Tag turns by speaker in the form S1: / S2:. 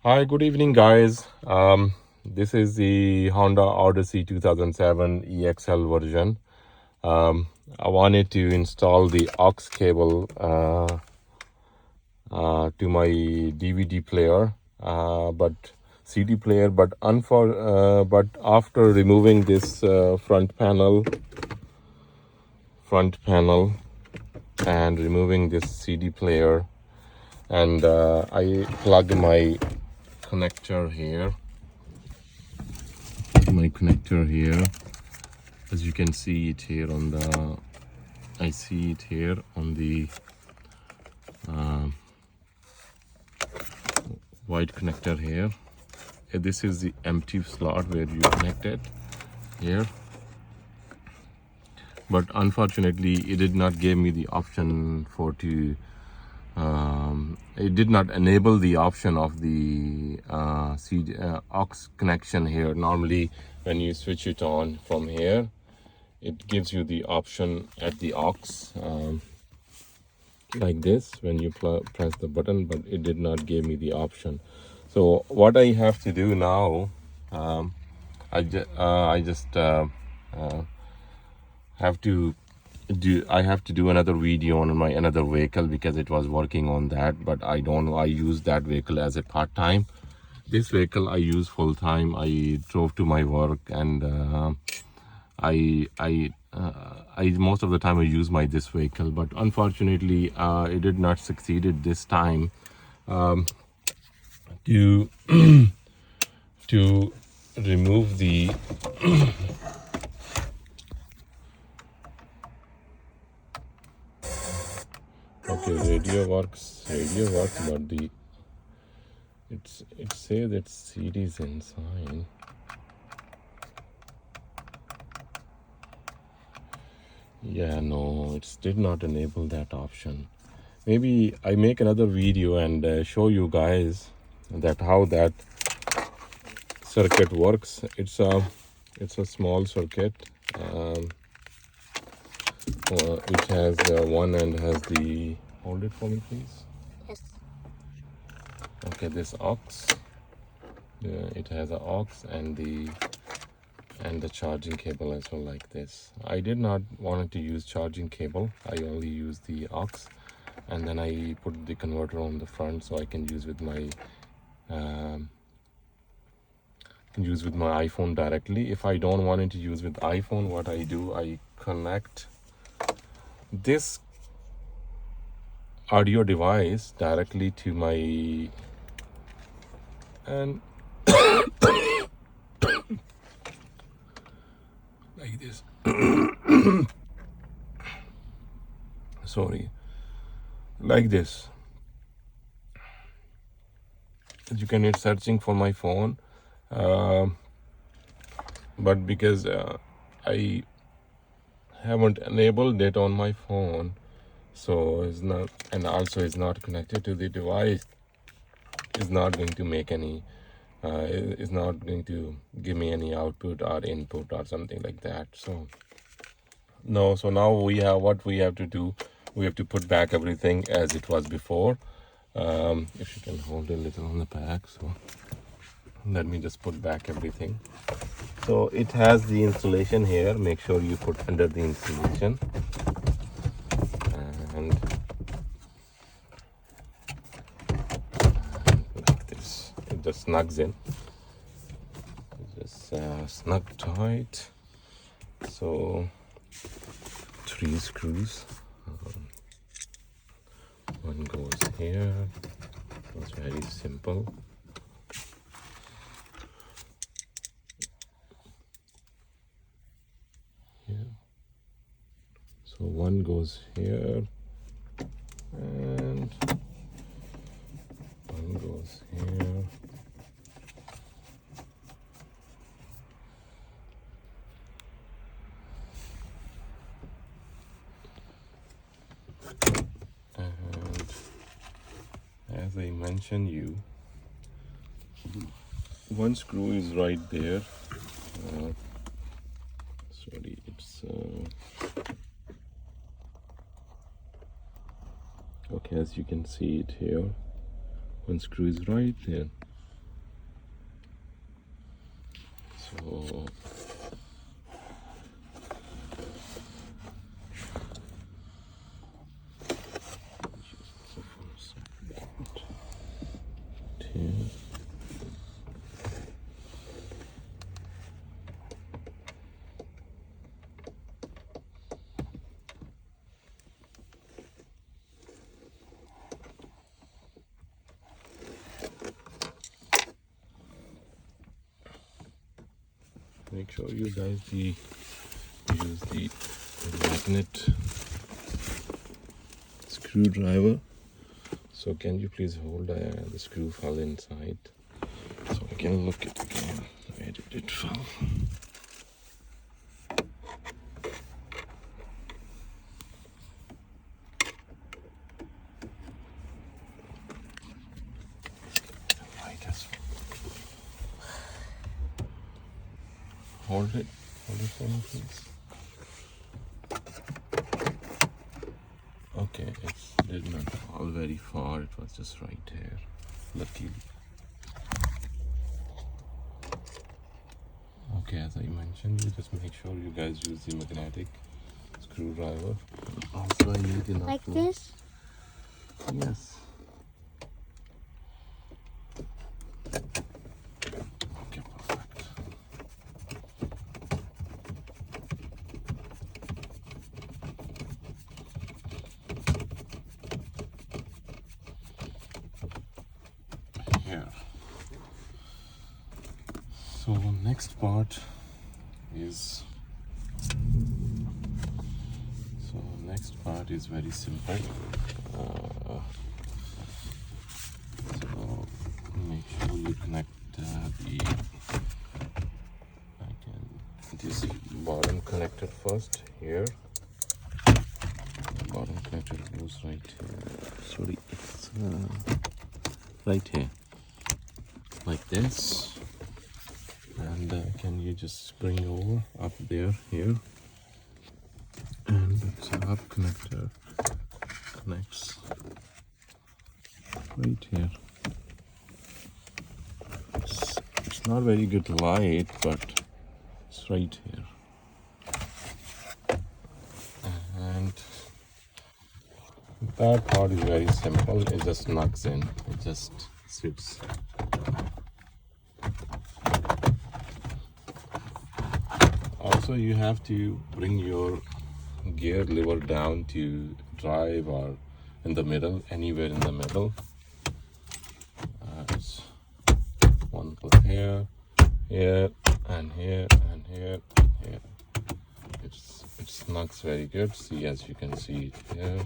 S1: Hi, good evening, guys. This is the Honda Odyssey 2007 EXL version. I wanted to install the aux cable to my DVD player, but CD player. But after removing this front panel, and removing this CD player, and I plug my connector here. As you can see it here on the I see it here on the white connector here. This is the empty slot where you connect it here, but unfortunately it did not give me the option it did not enable the option of the aux connection here. Normally when you switch it on from here, it gives you the option at the aux like this when you press the button, but it did not give me the option. So what I have to do now, I just have to do another video on my another vehicle because it was working on that, but I use that vehicle as a part-time. This vehicle I use full-time. I drove to my work, and I most of the time I use this vehicle, but unfortunately it did not succeeded this time to to remove the okay, radio works, but it says it's CD's inside. Yeah, no, it did not enable that option. Maybe I make another video and show you guys that how that circuit works. It's a small circuit. Which has one end has the, hold it for me please.
S2: Yes.
S1: Okay, this aux, it has an aux and the charging cable as well, like this. I did not want to use charging cable. I only use the aux, and then I put the converter on the front so I can use with my iPhone directly. If I don't want it to use with iPhone, what I do, I connect this audio device directly to my and like this. Sorry, like this. As you can, it's searching for my phone, but because I haven't enabled it on my phone, so it's not, and also it's not connected to the device, is not going to make any is not going to give me any output or input or something like that. So no, so now we have to do, we have to put back everything as it was before. If you can hold a little on the back, so let me just put back everything. So it has the installation here. Make sure you put under the installation, and like this, it just snugs in. Just snug tight. So 3 screws. One goes here. It's very simple. So one goes here, and one goes here. And as I mentioned one screw is right there. Sorry, it's okay, as you can see it here, one screw is right there. So make sure you guys use the magnet screwdriver. So can you please hold the screw fell inside so I can look it again. Where did it fall? Hold it for me, please. Okay, it did not fall very far, it was just right here, luckily. Okay, as I mentioned, you just make sure you guys use the magnetic screwdriver. Also, I need enough
S2: like
S1: room.
S2: this?
S1: Yes. Okay, perfect. Here. So next part is very simple. So make sure you connect this bottom connector first here. The bottom connector goes right here. Sorry, it's right here, like this. And can you just bring over up there here, and the top connector connects right here. It's not very good light, but it's right here. And that part is very simple. It just knocks in. It just sits. Also, you have to bring your gear lever down to drive, or in the middle, anywhere in the middle. It's one put here, here, and here, and here, here. It knocks very good. See, as you can see it here.